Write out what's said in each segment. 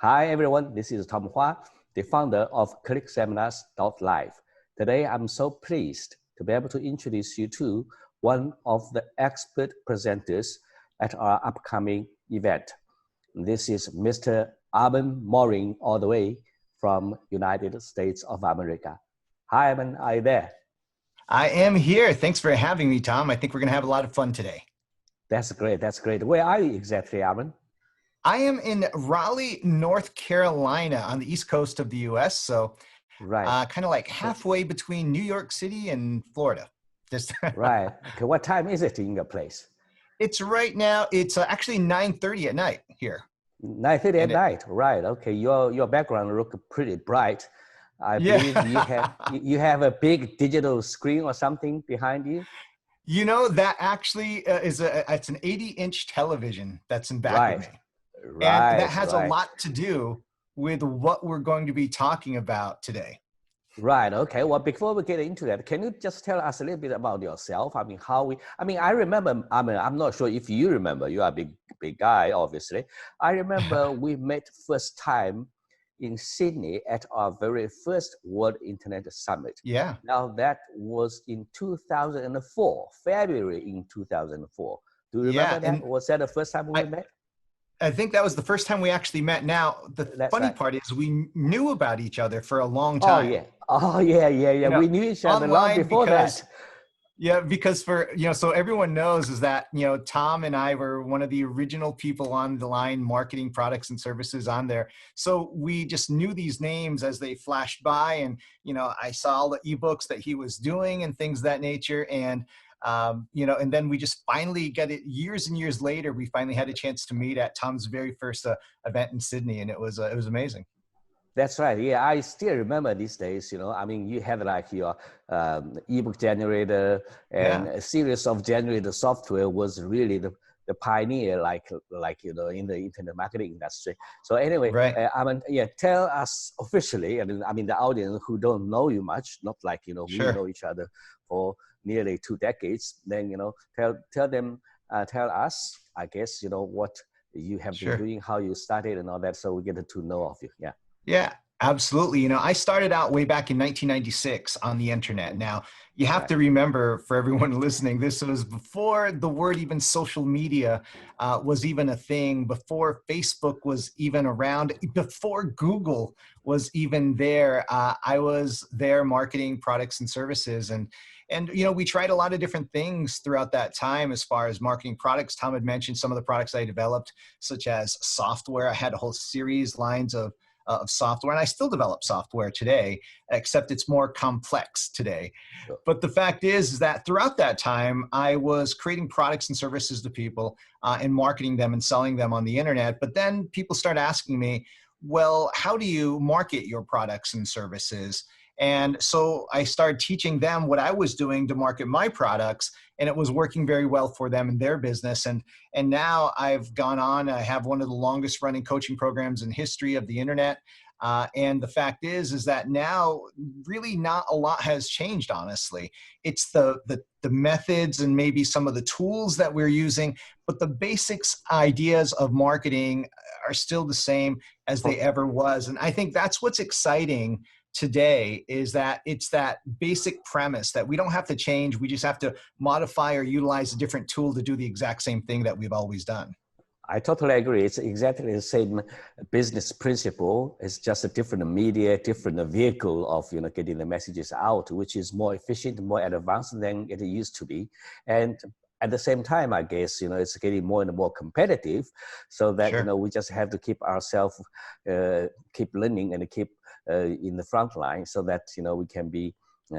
Hi everyone, this is Tom Hua, the founder of ClickSeminars.live. Today I'm so pleased to be able to introduce you to one of the expert presenters at our upcoming event. This is Mr. Armand Morin, all the way from United States of America. Hi Armand, are you there? I am here. Thanks for having me, Tom. I think we're going to have a lot of fun today. That's great, that's great. Where are you exactly, Armand? I am in Raleigh, North Carolina on the east coast of the US. So Right. kind of like halfway between New York City and Florida. Just Right. Okay, what time is it in your place? It's right now, it's actually 9:30 at night here. 9:30 at And night, right? Okay, your background look pretty bright. I yeah, believe you have a big digital screen or something behind you. that actually it's an 80-inch television that's in back of Right, me. And that right, has a right, lot to do with what we're going to be talking about today. right. Okay. Well, before we get into that, can you just tell us a little bit about yourself? I mean, I remember. I mean, I'm not sure if you remember. You are a big guy, obviously. I remember we met first time in Sydney at our very first World Internet Summit. Yeah. Now that was in 2004, February in 2004. Do you remember Yeah. that? And Was that the first time we met? I think that was the first time we actually met. Now, the That's funny right. part is we knew about each other for a long Oh time, yeah. Oh yeah, yeah, yeah. you know, We knew each other long online before that. because so everyone knows is that, Tom and I were one of the original people on the line marketing products and services on there. So we just knew these names as they flashed by, and, I saw all the ebooks that he was doing and things of that nature. And, and then we just finally get it years and years later, we finally had a chance to meet at Tom's very first event in Sydney. And it was amazing. That's right. Yeah, I still remember these days. I mean, you had like your ebook generator and Yeah. a series of generator software was really the pioneer, like in the internet marketing industry. So anyway, Right. I mean, yeah, tell us officially, and I mean the audience who don't know you much, not like we Sure. know each other for nearly 2 decades. Then tell us, I guess, what you have been Sure. doing, how you started, and all that, so we get to know of you. Yeah. Yeah, absolutely. I started out way back in 1996 on the internet. Now, you have Right. to remember, for everyone listening, this was before the word even social media was even a thing, before Facebook was even around, before Google was even there. I was there marketing products and services. And we tried a lot of different things throughout that time as far as marketing products. Tom had mentioned some of the products I developed, such as software. I had a whole series lines of software, and I still develop software today, except it's more complex today. Sure. But the fact is that throughout that time, I was creating products and services to people and marketing them and selling them on the internet. But then people start asking me, well, how do you market your products and services? And so I started teaching them what I was doing to market my products, and it was working very well for them in their business. And now I've gone on. I have one of the longest running coaching programs in history of the internet. And the fact is that now really not a lot has changed. Honestly, it's the methods and maybe some of the tools that we're using, but the basics ideas of marketing are still the same as they ever was. And I think that's what's exciting today, is that it's that basic premise that we don't have to change. We just have to modify or utilize a different tool to do the exact same thing that we've always done. I totally agree. It's exactly the same business principle. It's just a different media, different vehicle of getting the messages out, which is more efficient, more advanced than it used to be. And at the same time, I guess it's getting more and more competitive, so that Sure. we just have to keep ourselves, keep learning and keep in the front line, so that we can be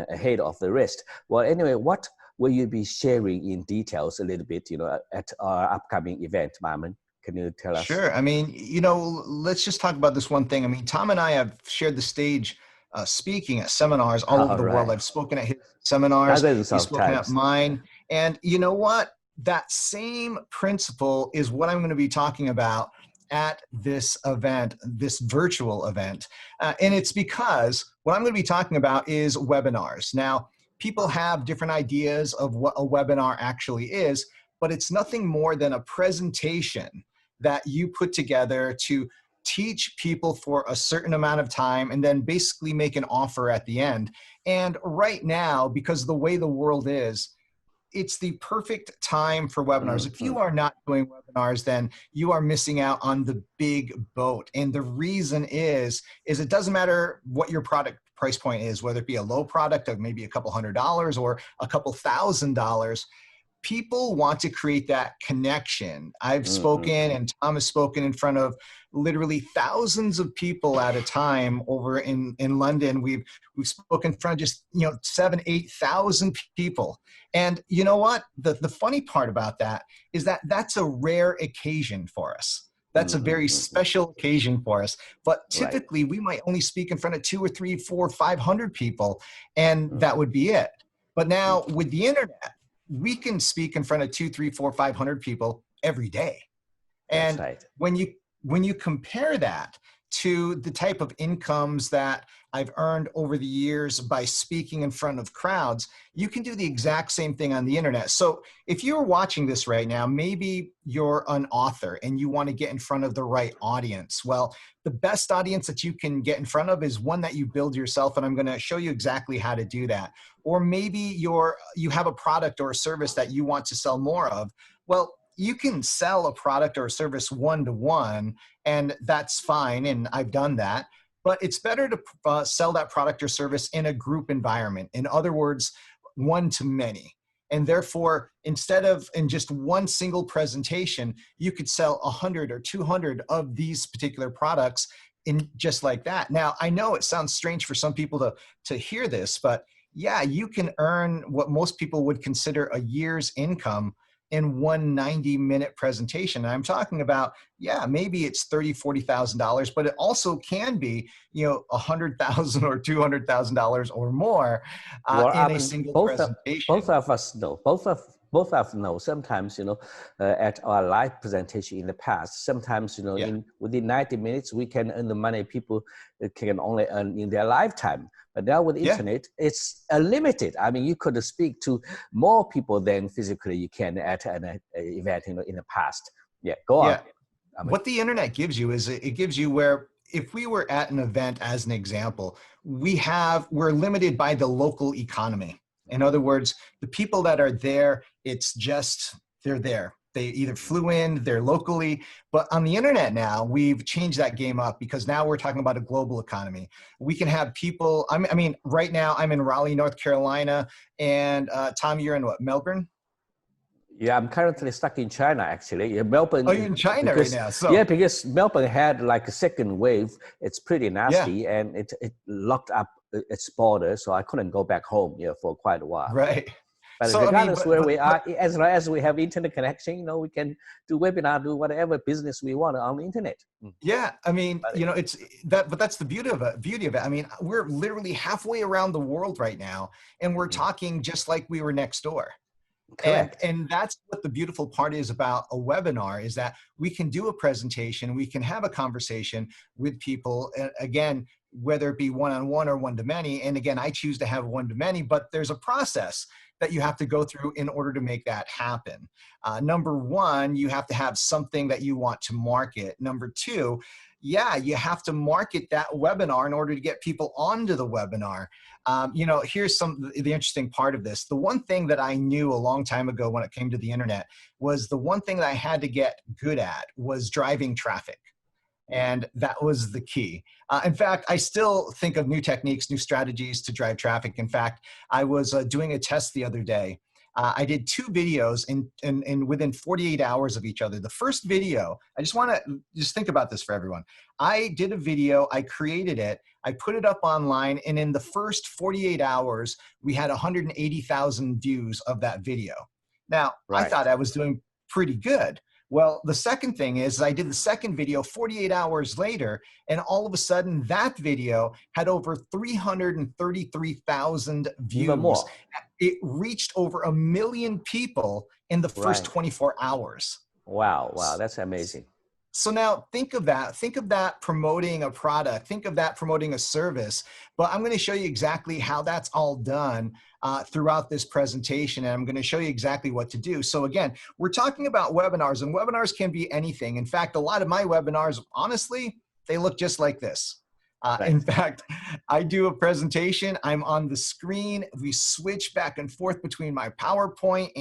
ahead of the rest. Well, anyway, what will you be sharing in details a little bit, at our upcoming event, Marmon? Can you tell us? Sure. I mean, let's just talk about this one thing. I mean, Tom and I have shared the stage speaking at seminars all over All the world. right. I've spoken at his seminars, Dozens he's of spoken at times. mine. And you know what? That same principle is what I'm going to be talking about at this event, this virtual event. And it's because what I'm going to be talking about is webinars. Now, people have different ideas of what a webinar actually is, but it's nothing more than a presentation that you put together to teach people for a certain amount of time, and then basically make an offer at the end. And right now, because of the way the world is, it's the perfect time for webinars. If you are not doing webinars, then you are missing out on the big boat. And the reason is it doesn't matter what your product price point is, whether it be a low product of maybe a couple $100 or a couple $1,000. People want to create that connection. I've spoken, and Tom has spoken in front of literally thousands of people at a time over in London. We've spoken in front of just 7,000, 8,000 people. And you know what? The funny part about that is that that's a rare occasion for us. That's a very special occasion for us. But typically, we might only speak in front of 2 or 3, 4, 500 people, and that would be it. But now with the internet, we can speak in front of 2, 3, 4, 500 people every day. And when you compare that to the type of incomes that I've earned over the years by speaking in front of crowds, you can do the exact same thing on the internet. So if you're watching this right now, maybe you're an author and you want to get in front of the right audience. Well, the best audience that you can get in front of is one that you build yourself, and I'm going to show you exactly how to do that. Or maybe you have a product or a service that you want to sell more of. Well, you can sell a product or a service one-to-one, and that's fine, and I've done that. But it's better to sell that product or service in a group environment. In other words, one-to-many. And therefore, instead of in just one single presentation, you could sell 100 or 200 of these particular products in just like that. Now, I know it sounds strange for some people to hear this, but yeah, you can earn what most people would consider a year's income in one 90-minute presentation. And I'm talking about, yeah, maybe it's $30,000, $40,000, but it also can be, $100,000 or $200,000 or more in a single presentation. Both of us know. Sometimes, at our live presentation in the past, sometimes, within 90 minutes, we can earn the money people can only earn in their lifetime. But now with the internet, it's limited. I mean, you could speak to more people than physically you can at an event, in the past. Yeah, go on. What the internet gives you is it gives you where, if we were at an event, as an example, we're limited by the local economy. In other words, the people that are there, it's just, they're there. They either flew in, they're locally, but on the internet now, we've changed that game up because now we're talking about a global economy. We can have people, I mean, right now I'm in Raleigh, North Carolina, and Tom, you're in what, Melbourne? Yeah, I'm currently stuck in China, actually. Yeah, Melbourne. Oh, you're in China right now. So. Yeah, because Melbourne had like a second wave. It's pretty nasty, and it locked up its border, so I couldn't go back home for quite a while. Right. But so, regardless where we are, as long as we have internet connection, we can do webinar, do whatever business we want on the internet. Yeah, I mean, it's that, but that's the beauty of it. I mean, we're literally halfway around the world right now, and we're talking just like we were next door. Correct. And that's what the beautiful part is about a webinar, is that we can do a presentation, we can have a conversation with people, again, whether it be one-on-one or one-to-many. And again, I choose to have one-to-many, but there's a process that you have to go through in order to make that happen. Number one, you have to have something that you want to market. Number two, you have to market that webinar in order to get people onto the webinar. Here's the interesting part of this. The one thing that I knew a long time ago when it came to the internet was the one thing that I had to get good at was driving traffic. And that was the key. In fact, I still think of new techniques, new strategies to drive traffic. In fact, I was doing a test the other day. I did 2 videos in within 48 hours of each other. The first video, I just want to think about this for everyone. I did a video, I created it, I put it up online, and in the first 48 hours, we had 180,000 views of that video. Now, I thought I was doing pretty good. Well, the second thing is I did the second video 48 hours later, and all of a sudden that video had over 333,000 views. Even more. It reached over 1 million people in the first 24 hours. Wow, that's amazing. So now think of that promoting a product, think of that promoting a service, but I'm going to show you exactly how that's all done throughout this presentation, and I'm going to show you exactly what to do. So again, we're talking about webinars, and webinars can be anything. In fact, a lot of my webinars, honestly, they look just like this. Right. In fact, I do a presentation, I'm on the screen, we switch back and forth between my PowerPoint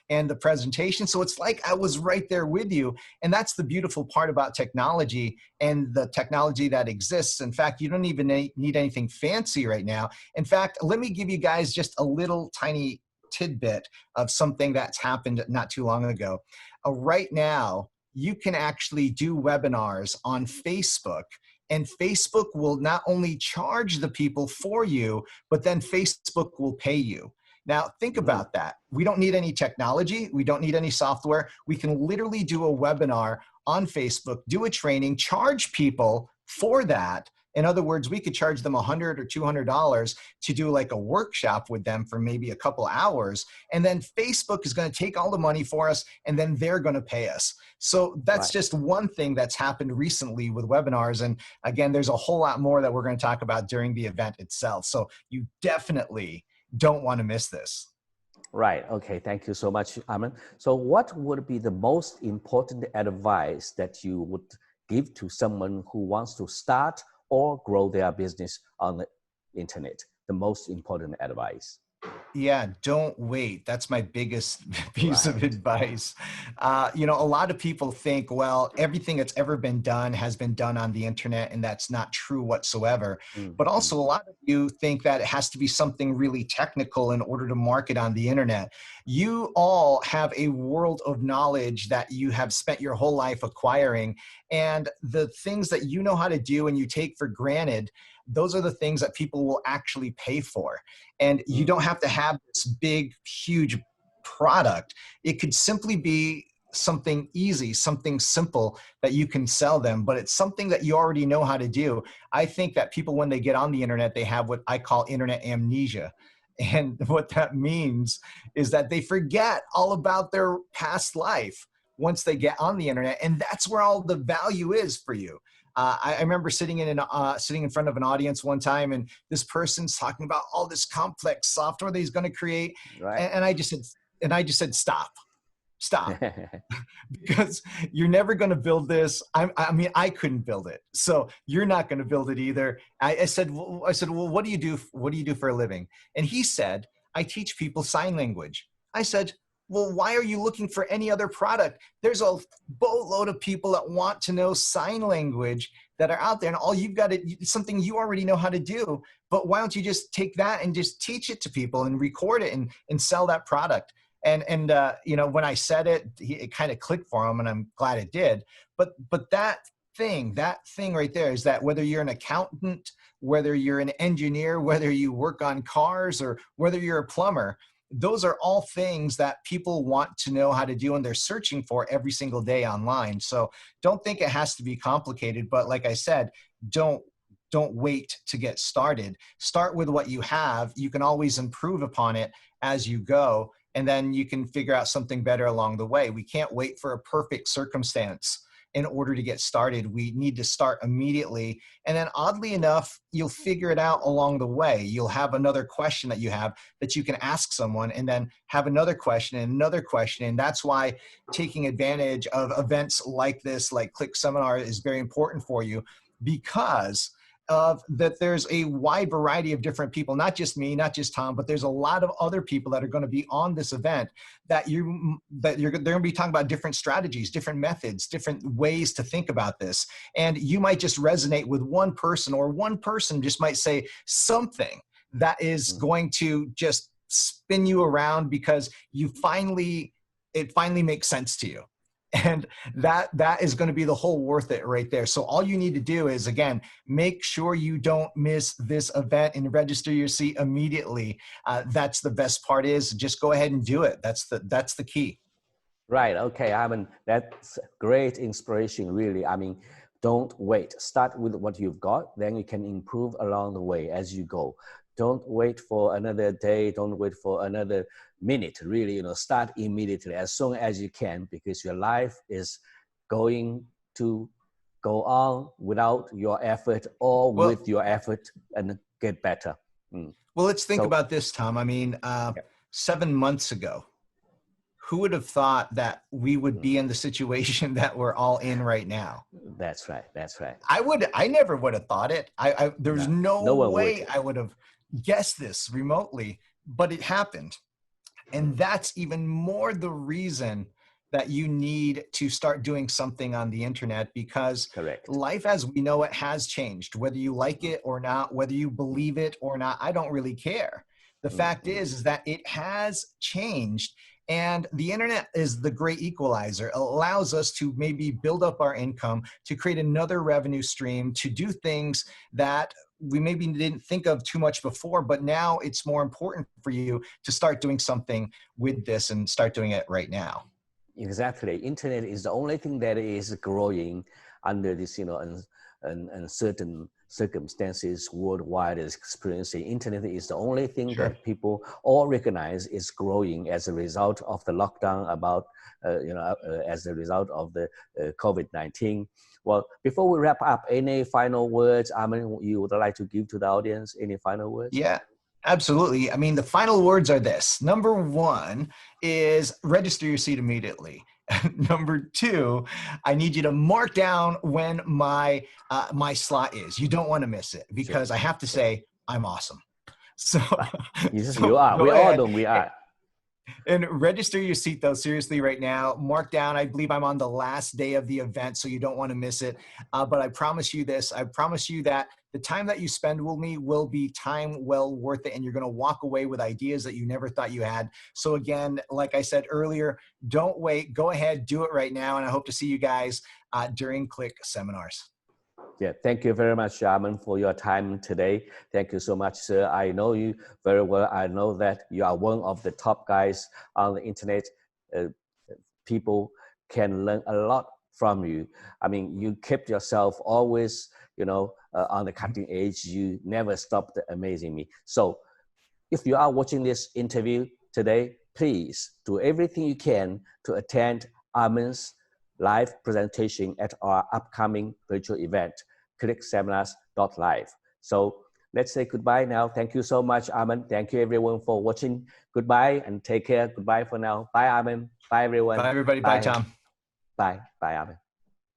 and the presentation. So it's like I was right there with you. And that's the beautiful part about technology and the technology that exists. In fact, you don't even need anything fancy right now. In fact, let me give you guys just a little tiny tidbit of something that's happened not too long ago. Right now, you can actually do webinars on Facebook, and Facebook will not only charge the people for you, but then Facebook will pay you. Now, think about that. We don't need any technology. We don't need any software. We can literally do a webinar on Facebook, do a training, charge people for that. In other words, we could charge them $100 or $200 to do like a workshop with them for maybe a couple hours. And then Facebook is going to take all the money for us, and then they're going to pay us. So that's just one thing that's happened recently with webinars. And again, there's a whole lot more that we're going to talk about during the event itself. So you definitely don't want to miss this. Right. Okay. Thank you so much, Armand. So what would be the most important advice that you would give to someone who wants to start or grow their business on the internet? The most important advice. Yeah, don't wait. That's my biggest piece of advice. You know, a lot of people think, well, everything that's ever been done has been done on the internet, and that's not true whatsoever. But also, a lot of you think that it has to be something really technical in order to market on the internet. You all have a world of knowledge that you have spent your whole life acquiring, and the things that you know how to do and you take for granted, those are the things that people will actually pay for. And you don't have to have this big, huge product. It could simply be something easy, something simple that you can sell them, but it's something that you already know how to do. I think that people, when they get on the internet, they have what I call internet amnesia. And what that means is that they forget all about their past life once they get on the internet. And that's where all the value is for you. I remember sitting in front of an audience one time, and this person's talking about all this complex software that he's going to create, and I just said, stop, because you're never going to build this. I mean, I couldn't build it, so you're not going to build it either. I said, well, what do you do? What do you do for a living? And he said, I teach people sign language. I said, well, why are you looking for any other product? There's a boatload of people that want to know sign language that are out there, and all you've got is something you already know how to do. But why don't you just take that and just teach it to people and record it and sell that product? And you know, when I said it, it kind of clicked for him, and I'm glad it did. But that thing right there is that whether you're an accountant, whether you're an engineer, whether you work on cars, or whether you're a plumber, those are all things that people want to know how to do, and they're searching for every single day online. So don't think it has to be complicated, but like I said, don't wait to get started. Start with what you have. You can always improve upon it as you go, and then you can figure out something better along the way. We can't wait for a perfect circumstance in order to get started. We need to start immediately. And then oddly enough, you'll figure it out along the way. You'll have another question that you have that you can ask someone, and then have another question and another question. And that's why taking advantage of events like this, like Click Seminar, is very important for you, because of that there's a wide variety of different people, not just me, not just Tom, but there's a lot of other people that are going to be on this event that they're going to be talking about different strategies, different methods, different ways to think about this. And you might just resonate with one person, or one person just might say something that is going to just spin you around because it finally makes sense to you. And that is going to be the whole worth it right there. So all you need to do is, again, make sure you don't miss this event and register your seat immediately. That's the best part, is just go ahead and do it. That's the key. Right. Okay. I mean, that's great inspiration, really. I mean, don't wait. Start with what you've got, then you can improve along the way as you go. Don't wait for another day. Don't wait for another minute. Really, start immediately as soon as you can, because your life is going to go on without your effort, or with your effort, and get better. Well, let's think about this, Tom. I mean, 7 months ago, who would have thought that we would be in the situation that we're all in right now? That's right. That's right. I never would have thought it. There's no one way would. I would have guessed this remotely, but it happened. And that's even more the reason that you need to start doing something on the internet, because Correct. life as we know it has changed. Whether you like it or not, whether you believe it or not, I don't really care. The fact is that it has changed. And the internet is the great equalizer. It allows us to maybe build up our income, to create another revenue stream, to do things that we maybe didn't think of too much before, but now it's more important for you to start doing something with this and start doing it right now. Exactly. Internet is the only thing that is growing under this, uncertain circumstances worldwide is experiencing. Internet is the only thing that people all recognize is growing as a result of the lockdown, as a result of the COVID-19. Well, before we wrap up, any final words, Armand, you would like to give to the audience? Any final words? Yeah, absolutely. I mean, the final words are this. Number one is register your seat immediately. Number two, I need you to mark down when my slot is. You don't want to miss it, because I have to say I'm awesome. So, you are. We all know we are. And register your seat, though, seriously, right now. Mark down. I believe I'm on the last day of the event, so you don't want to miss it. But I promise you this. I promise you that the time that you spend with me will be time well worth it, and you're going to walk away with ideas that you never thought you had. So again, like I said earlier, don't wait. Go ahead, do it right now, and I hope to see you guys during Click seminars. Yeah, thank you very much, Armand, for your time today. Thank you so much, sir. I know you very well. I know that you are one of the top guys on the internet. People can learn a lot from you. I mean, you kept yourself always, on the cutting edge. You never stopped amazing me. So if you are watching this interview today, please do everything you can to attend Armand's live presentation at our upcoming virtual event, clickseminars.live. So let's say goodbye now. Thank you so much, Armand. Thank you everyone for watching. Goodbye and take care. Goodbye for now. Bye, Armand. Bye, everyone. Bye, everybody. Bye, Tom. Bye. Bye, Armand.